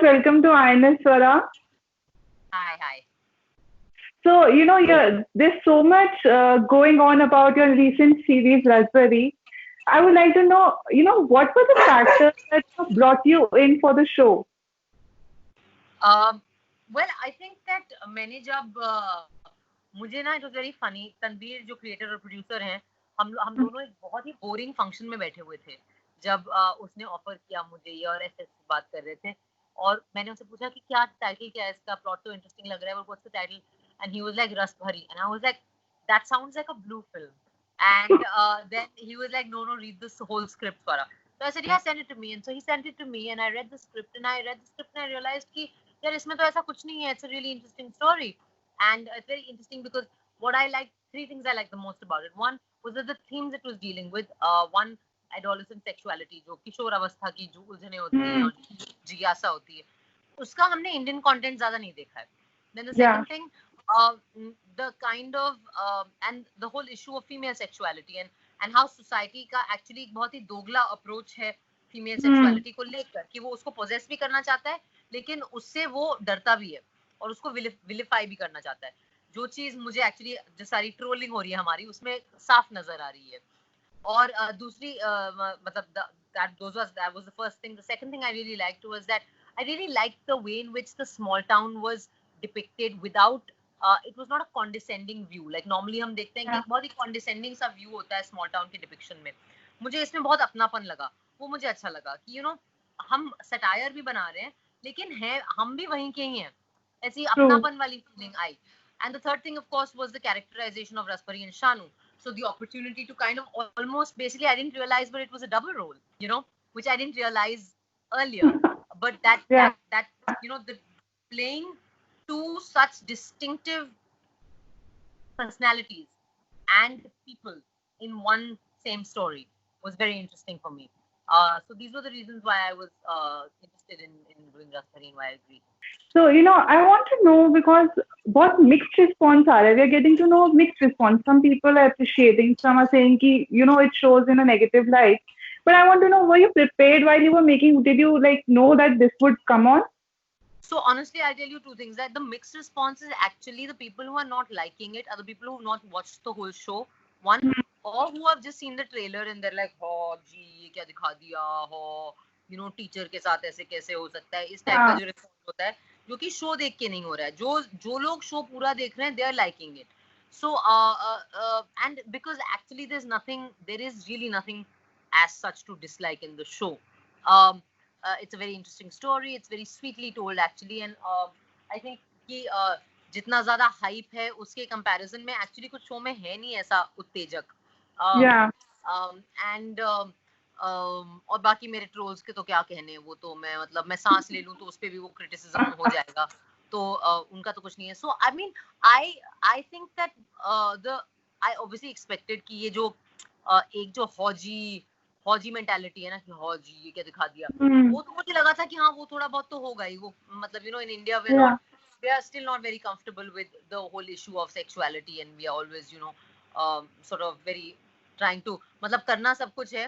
welcome to INS Swara. Hi. So, there's so much going on about your recent series, Raspberry. I would like to know, what were the factors that brought you in for the show? Well, I think that मैंने जब मुझे ना it was very funny Tanveer जो creator और producer हैं हम दोनों एक बहुत ही बोरिंग फंक्शन में बैठे हुए थे जब उसने ऑफर किया मुझे ये और ऐसे बात कर रहे थे और मैंने उनसे पूछा कि क्या टाइटल क्या है इसका प्लॉट तो इंटरेस्टिंग लग रहा है what's the title and he was like रस भरी and I was like that sounds like a blue film and then he was like no read this whole script for her. So I said yeah send it to me and so he sent it to me and I read the script and I realized कि यार इसमें तो ऐसा कुछ नहीं है it's a really interesting story and it's very interesting because what I like three things I like the most about it. One was that the themes it was dealing with one adolescent sexuality जो किशोर अवस्था की जो उलझने होती हैं और जिज्ञासा होती है उसका हमने इंडियन कंटेंट ज्यादा नहीं देखा है. Then the second thing the kind of and the whole issue of female sexuality and how society का actually एक बहुत ही दोगला approach है फीमेल सेक्सुअलिटी को लेकर कि वो उसको पोजेस भी करना चाहता है लेकिन उससे वो डरता भी है और उसको विलिफाई भी करना चाहता है जो चीज मुझे एक्चुअली जो सारी ट्रोलिंग हो रही है हमारी उसमें साफ नजर आ रही है और दूसरी मतलब that was the first thing. The second thing I really liked was that I really liked the way in which the small town was depicted without it was not a condescending view. Like normally हम देखते हैं कि बहुत ही condescending सा view होता है small town के depiction में. मुझे इसमें बहुत अपनापन लगा. वो मुझे अच्छा लगा कि हम satire भी बना रहे हैं लेकिन है हम भी वहीं के ही हैं. ऐसी अपनापन वाली feeling I. And the third thing of course was the characterization of Raspberry and Shanu. So the opportunity to kind of almost basically I didn't realize but it was a double role, which I didn't realize earlier. But that the playing two such distinctive personalities and people in one same story was very interesting for me. So these were the reasons why I was interested in doing Raspberry and why I agreed. So, I want to know because what mixed response are we are getting to know mixed response. Some people are appreciating, some are saying ki, it shows in a negative light. But I want to know, were you prepared while you were making, did you know that this would come on? So honestly, I'll tell you two things, that the mixed response is actually the people who are not liking it are the people who have not watched the whole show. One, or who have just seen the trailer and they're like, oh, gee, ये क्या दिखा दिया, oh, teacher के साथ ऐसे कैसे हो सकता है, इस टाइप का जो रिस्पॉन्स होता है जो कि शो देख के नहीं हो रहा है. जो लोग शो पूरा देख रहे हैं, they are liking it. So and because actually there is really nothing as such to dislike in the show. It's a very interesting story. It's very sweetly told actually, and I think कि जितना ज़्यादा hype है उसके comparison में actually कुछ show में है नहीं ऐसा उत्तेजक. And और बाकी मेरे trolls के तो क्या कहने, वो तो मैं सांस ले लूँ तो उस पे भी वो criticism हो जाएगा, तो उनका तो कुछ नहीं है. So I mean I think that I obviously expected कि ये जो एक जो हौजी मेंटालिटी है ना कि हौजी ये क्या दिखा दिया, वो तो मुझे लगा था कि हाँ वो थोड़ा बहुत तो होगा ही, वो मतलब in India we are still not very comfortable with the whole issue of sexuality and we are always sort of very trying to मतलब करना सब कुछ है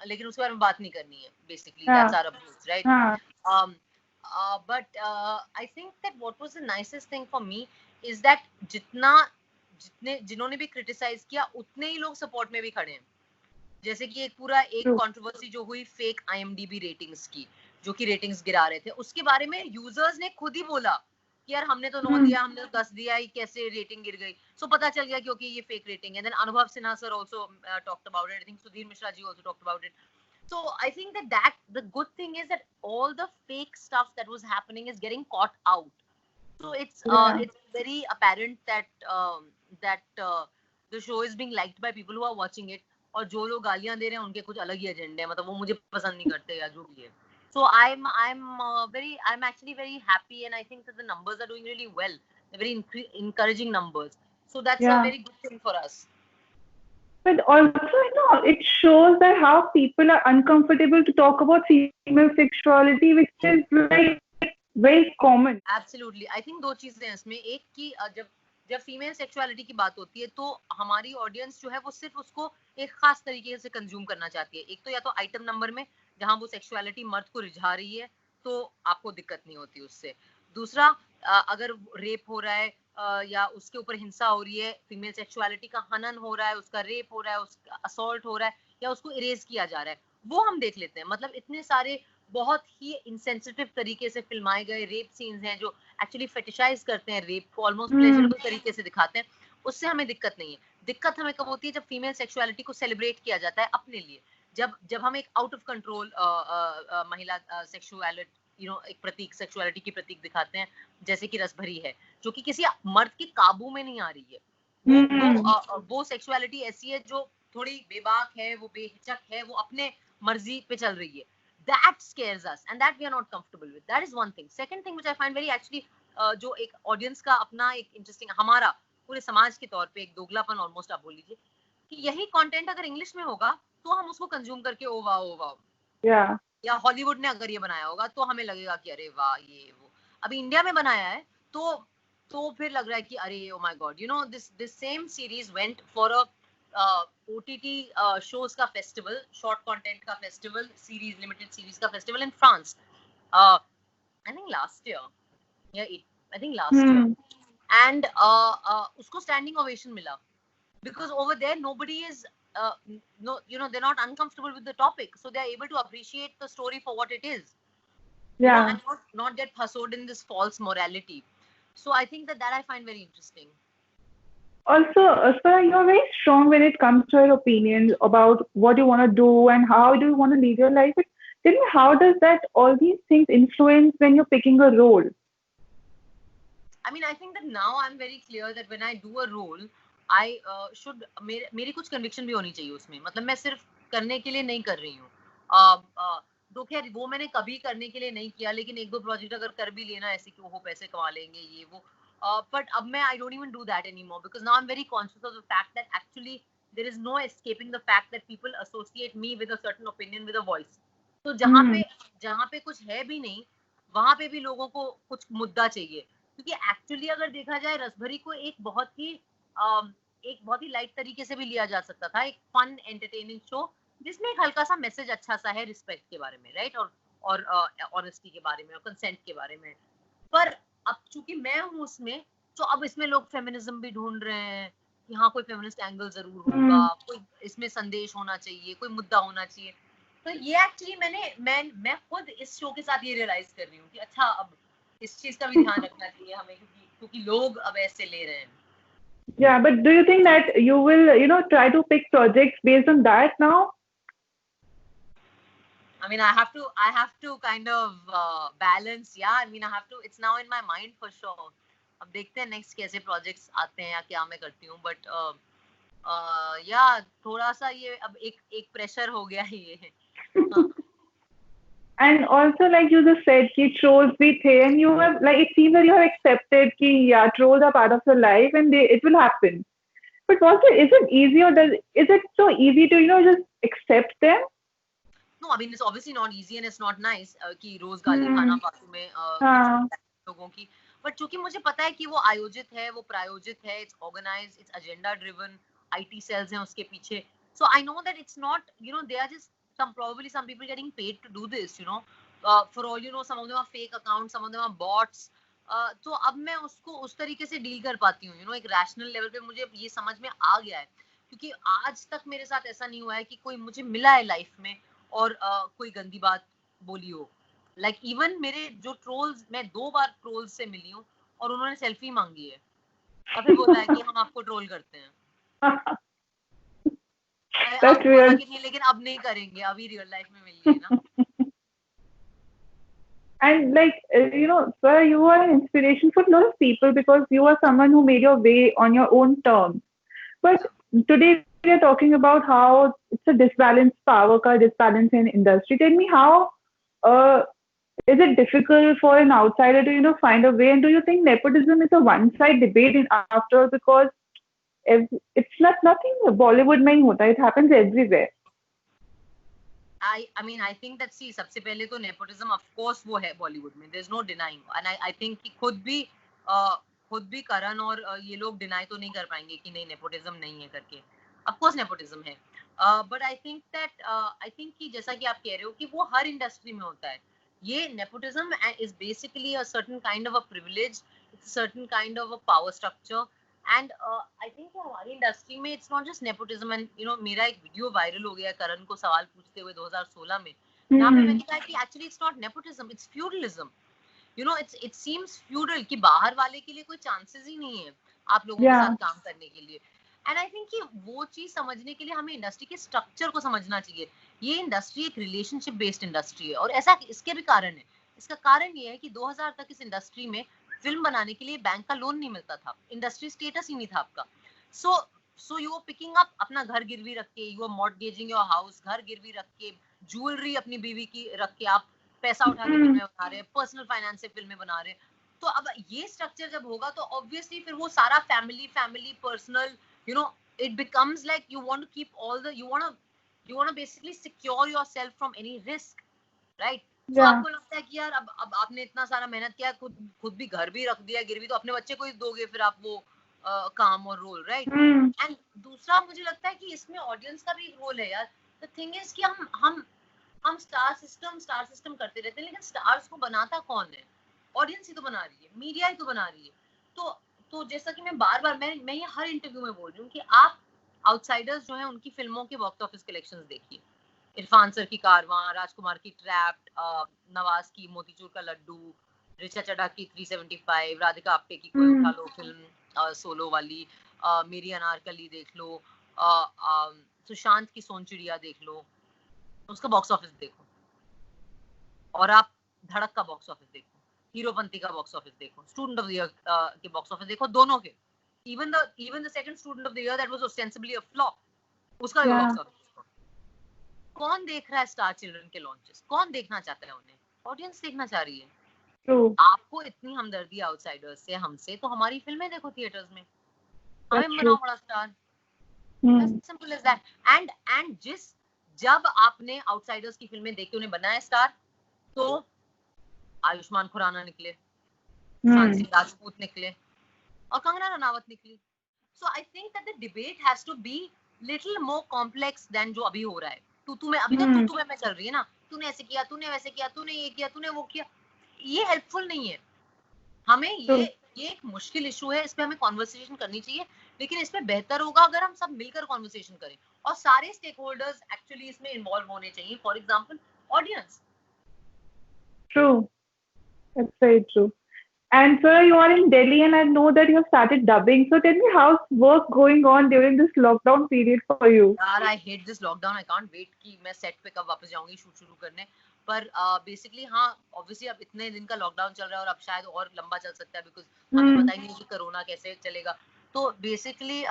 लेकिन उसके बारे में बात नहीं करनी है, basically that's our approach, right? But I think that what was the nicest thing for me is that जिन्होंने भी क्रिटिसाइज किया उतने ही लोग सपोर्ट में भी खड़े हैं. जैसे कि एक कंट्रोवर्सी जो हुई फेक IMDb रेटिंग्स की, जो कि रेटिंग्स गिरा रहे थे, उसके बारे में यूजर्स ने खुद ही बोला कि यार हमने तो 9 दिया, हमने तो 10 दिया, कैसे रेटिंग गिर गई. सो पता चल गया क्योंकि ये फेक रेटिंग है. Then Anubhav Sinha sir also talked about it. I think Sudhir Mishra ji also talked about it. So I think that the good thing is that all the fake stuff that was happening is getting caught out. So it's very apparent that the show is being liked by people who are watching it. और जो लोग गालियां दे रहे हैं उनके कुछ अलग ही एजेंडे हैं, मतलब वो मुझे पसंद नहीं करते या जो भी है. So I'm actually very happy and I think that the numbers are doing really well. They're very encouraging numbers. So that's a very good thing for us. But also, it shows that how people are uncomfortable to talk about female sexuality, which is very common. Absolutely. I think दो चीजें हैं इसमें. एक कि जब female sexuality की बात होती है तो हमारी ऑडियंस जो है वो सिर्फ उसको एक खास तरीके से कंज्यूम करना चाहती है. एक तो या तो आइटम नंबर में जहां वो सेक्सुअलिटी मर्द को रिझा रही है तो आपको दिक्कत नहीं होती उससे। दूसरा, अगर रेप हो रहा है या उसके ऊपर हिंसा हो रही है, फीमेल सेक्सुअलिटी का हनन हो रहा है, उसका रेप हो रहा है, उसका असॉल्ट हो रहा है, या उसको इरेज किया जा रहा है, वो हम देख लेते हैं। मतलब इतने सारे बहुत ही इंसेंसिटिव तरीके से फिल्माए गए रेप सीन्स हैं जो एक्चुअली फेटिशाइज करते हैं रेप को, ऑलमोस्ट प्लेजरेबल तरीके से दिखाते हैं, उससे हमें दिक्कत नहीं है। दिक्कत हमें कब होती है? जब फीमेल सेक्सुअलिटी को सेलिब्रेट किया जाता है अपने लिए, जब जब हम एक आउट ऑफ कंट्रोल महिला सेक्सुअलिटी, एक प्रतीक, सेक्सुअलिटी की प्रतीक दिखाते हैं, जैसे कि रसभरी है, जो कि किसी मर्द के काबू में नहीं आ रही है। वो सेक्सुअलिटी ऐसी है जो थोड़ी बेबाक है, वो बेहिचक है, वो अपने मर्जी पे चल रही है। That scares us and that we are not comfortable with. That is one thing. Second thing which I find very actually जो एक ऑडियंस का अपना एक इंटरेस्टिंग, हमारा पूरे समाज के तौर पे एक दोगलापन ऑलमोस्ट आप बोल लीजिए, कि यही कंटेंट अगर इंग्लिश में होगा तो हम उसको कंज्यूम करके ओ वाह, या हॉलीवुड ने अगर ये बनाया होगा तो हमें लगेगा कि अरे वाह ये वो। अभी इंडिया में बनाया है तो फिर लग रहा है कि अरे oh my God, this same series went for a OTT shows का फेस्टिवल, शॉर्ट कंटेंट का फेस्टिवल, सीरीज, लिमिटेड सीरीज का festival in France, I think last year, या I think last year, and उसको स्टैंडिंग ओवेशन मिला, because over there nobody is no, they're not uncomfortable with the topic, so they're able to appreciate the story for what it is, and not get pursued in this false morality. So I think that I find very interesting. Also, sir, you're very strong when it comes to your opinions about what you want to do and how do you want to lead your life. But tell me, how does that all these things influence when you're picking a role? I mean, I think that now I'm very clear that when I do a role, I should, मेरी कुछ conviction भी होनी चाहिए उसमें। मतलब मैं सिर्फ करने के लिए नहीं कर रही हूँ। तो खैर वो मैंने कभी करने के लिए नहीं किया, लेकिन एक दो प्रोजेक्ट अगर कर भी लेना ऐसे कि वो पैसे कमा लेंगे ये वो, बट अब मैं I don't even do that anymore because now I'm very conscious of the fact that actually there is no escaping the fact that people associate me with a certain opinion, with a voice. तो जहाँ पे कुछ है भी नहीं, वहां पे भी लोगों को कुछ मुद्दा चाहिए, क्योंकि एक्चुअली अगर देखा जाए रसभरी को एक बहुत ही लाइट तरीके से भी लिया जा सकता था, एक फन एंटरटेनिंग शो जिसमें एक हल्का सा मैसेज अच्छा सा है रिस्पेक्ट के बारे में, राइट, और ऑनेस्टी के बारे में और कंसेंट के बारे में। पर अब चूंकि मैं हूँ उसमें, तो अब इसमें लोग फेमिनिज्म भी ढूंढ रहे हैं कि हाँ कोई फेमिनिस्ट एंगल जरूर होगा, कोई इसमें संदेश होना चाहिए, कोई मुद्दा होना चाहिए। तो ये एक्चुअली मैं खुद इस शो के साथ ये रियलाइज कर रही हूँ कि अच्छा अब इस चीज का भी ध्यान रखना चाहिए हमें, क्योंकि लोग अब ऐसे ले रहे हैं। Yeah, but do you think that you will, try to pick projects based on that now? I mean, I have to kind of balance. Yeah, I mean, I have to. It's now in my mind for sure. अब देखते हैं next कैसे projects आते हैं या क्या मैं करती हूँ, बट या थोड़ा सा ये अब एक प्रेशर हो गया है ये। And also, like you just said, ki trolls bhi the, and you have, like, it seems that you have accepted ki yeah, trolls are part of your life and it will happen. But also, is it easy or is it so easy to just accept them? No, I mean it's obviously not easy and it's not nice कि रोज गाली खाना फालतू में लोगों की, but चूंकि मुझे पता है कि वो आयोजित है, वो प्रायोजित है, it's organised, it's agenda driven, IT cells हैं उसके पीछे, so I know that it's not, they are just probably some people getting paid to do this, for all you know some of them are fake accounts, some of them are bots, तो अब मैं उसको उस तरीके से deal कर पाती हूँ, एक रैशनल लेवल पे मुझे ये समझ में आ गया है, क्योंकि आज तक मेरे साथ ऐसा नहीं हुआ है कि कोई मुझे मिला है लाइफ में और कोई गंदी बात बोली हो। लाइक इवन मेरे जो ट्रोल्स, मैं 2 बार ट्रोल्स से मिली हूँ और उन्होंने सेल्फी मांगी है और फिर बोला है कि हम आपको ट्रोल करते हैं। That's weird. कि नहीं, लेकिन अब नहीं करेंगे, अभी रियल लाइफ में मिलिए ना। And like, sir, you are an inspiration for a lot of people because you are someone who made your way on your own terms. But today we are talking about how it's a disbalanced power ka disbalance in industry. Tell me how is it difficult for an outsider to find a way? And do you think nepotism is a one-side debate after all? Because it's nothing Bollywood mein hi hota. It happens everywhere. I mean I think that see सबसे पहले तो nepotism of course वो है बॉलीवुड में, there's no denying, and I think कि खुद भी करण और ये लोग डिनाई तो नहीं कर पाएंगे कि नहीं nepotism नहीं है करके, of course nepotism है, but I think कि जैसा कि आप कह रहे हो कि वो हर इंडस्ट्री में होता है, ये nepotism is basically a certain kind of a privilege, it's a certain kind of a power structure, and I think कि हमारी इंडस्ट्री में it's not just nepotism, and you know मेरा एक वीडियो वायरल हो गया करण को सवाल पूछते हुए 2016 में, जहाँ पे मैंने कहा कि actually it's not nepotism, it's feudalism. You know, it seems feudal कि बाहर वाले के लिए कोई chances ही नहीं है आप लोगों के साथ काम करने के लिए. एंड आई थिंक कि वो चीज समझने के लिए हमें इंडस्ट्री के स्ट्रक्चर को समझना चाहिए. ये इंडस्ट्री एक रिलेशनशिप बेस्ड इंडस्ट्री है, और ऐसा इसके भी कारण है. इसका कारण ये है कि 2000 तक इस इंडस्ट्री में फिल्म बनाने के लिए बैंक का लोन नहीं मिलता था, इंडस्ट्री स्टेटस ही नहीं था आपका. So you are picking up, अपना घर गिरवी रख के, you are mortgaging your house, घर गिरवी रख के, ज्वेलरी अपनी बीवी की रख के आप पैसा उठा के फिल्में बना रहे हैं, पर्सनल फाइनेंस से फिल्में बना रहे हैं. तो अब ये स्ट्रक्चर जब होगा तो ऑब्वियसली फिर वो सारा family personal, you know, it becomes like you want to keep all the, you want to basically secure yourself from any risk, right? So आपको लगता है कि यार अब आपने इतना सारा मेहनत किया, खुद भी घर भी रख दिया गिरवी, तो अपने बच्चे को ही दोगे फिर आप वो काम और रोल, राइट? एंड दूसरा मुझे लगता है कि इसमें ऑडियंस का भी एक रोल है यार. द थिंग इज कि हम स्टार सिस्टम करते रहते हैं, लेकिन स्टार्स को बनाता कौन है? ऑडियंस ही तो बना रही है, मीडिया ही तो बना रही है. तो जैसा कि मैं बार-बार मैं ये हर इंटरव्यू में बोल रही हूँ कि आप आउटसाइडर्स जो हैं उनकी फिल्मों के बॉक्स ऑफिस कलेक्शंस देखिए. इरफान सर की कारवां, राजकुमार की ट्रैप्ड, नवाज की मोतीचूर का लड्डू, ऋचा चड्ढा की 375, राधिका आप्टे की कोई उठा लो फिल्म सोलो वाली, मेरी अनारकली देख लो, सुशांत की सोनचिड़िया देख लो, उसका बॉक्स ऑफिस देखो, और आप धड़क का बॉक्स ऑफिस देखो, हीरोपंती का बॉक्स ऑफिस देखो, स्टूडेंट ऑफ द ईयर के बॉक्स ऑफिस देखो, दोनों के. even the second student of the year that was ostensibly a flop, उसका भी बॉक्स ऑफिस देखो. कौन देख रहा है स्टार चिल्ड्रन के लॉन्चेस? कौन देखना चाहता है उन्हें? ऑडियंस देखना चाह रही है. आपको इतनी हमदर्दी आउटसाइडर्स से, हमसे, तो हमारी फिल्में देखो थिएटर्स में, हमें बनाओ बड़ा star. Simple as that. And जब आपने आउटसाइडर्स की फिल्में देखी, उन्हें बनाया स्टार, तो आयुष्मान खुराना निकले, सांची राजपूत निकले, और कंगना रनावत निकली. So I think that the debate has to be little more complex than जो अभी हो रहा है. तू मैं अभी तक तू मैं चल रही है ना, तूने ऐसे किया, तूने वैसे किया, तूने ये किया, तूने वो किया. ये हेल्पफुल नहीं है. हमें ये एक मुश्किल इशू है, इस पे हमें कॉन्वर्सेशन करनी चाहिए, लेकिन इस पे बेहतर होगा अगर हम सब मिलकर कॉन्वर्सेशन करें, और सारे स्टेक होल्डर्स एक्चुअली इसमें इन्वॉल्व होने चाहिए. For example audience. True. That's very true. And sir, you are in Delhi, and I know that you have started dubbing. So tell me, how's work going on during this lockdown period for you? यार, I hate this lockdown. I can't wait कि मैं set पे कब वापस जाऊंगी shoot शुरू करने. पर बेसिकली हाँ, ऑब्वियसली अब इतने दिन का लॉकडाउन चल रहा है, और अब शायद और लंबा चल सकता है, बिकॉज हमें पता ही नहीं कि कोरोना कैसे चलेगा. तो बेसिकली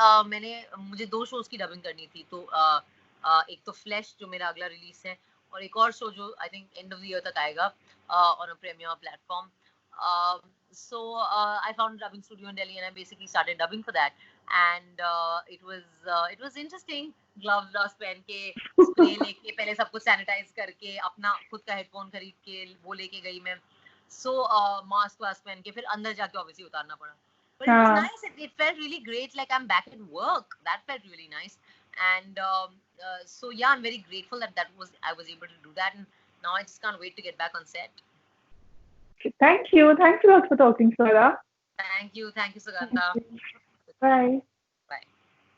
मुझे 2 शोज की डबिंग करनी थी. तो एक तो फ्लैश जो मेरा अगला रिलीज है, और एक और शो जो I think end of the year तक आएगा on a premier platform. So I found a dubbing studio in Delhi, and I basically started dubbing for that. And it was interesting. Gloves पहन के, spray लेके, पहले सब कुछ sanitise करके, अपना खुद का हेडफोन खरीद के वो लेके गई मैं. So मास्क पहन के फिर अंदर जाके ऑब्वियसली उतारना पड़ा. But it was nice. It felt really great. Like I'm back at work. That felt really nice. And so yeah, I'm very grateful that I was able to do that. And now I just can't wait to get back on set. Thank you. Thanks a lot for talking, Swara. Thank you, Sugandha. Bye.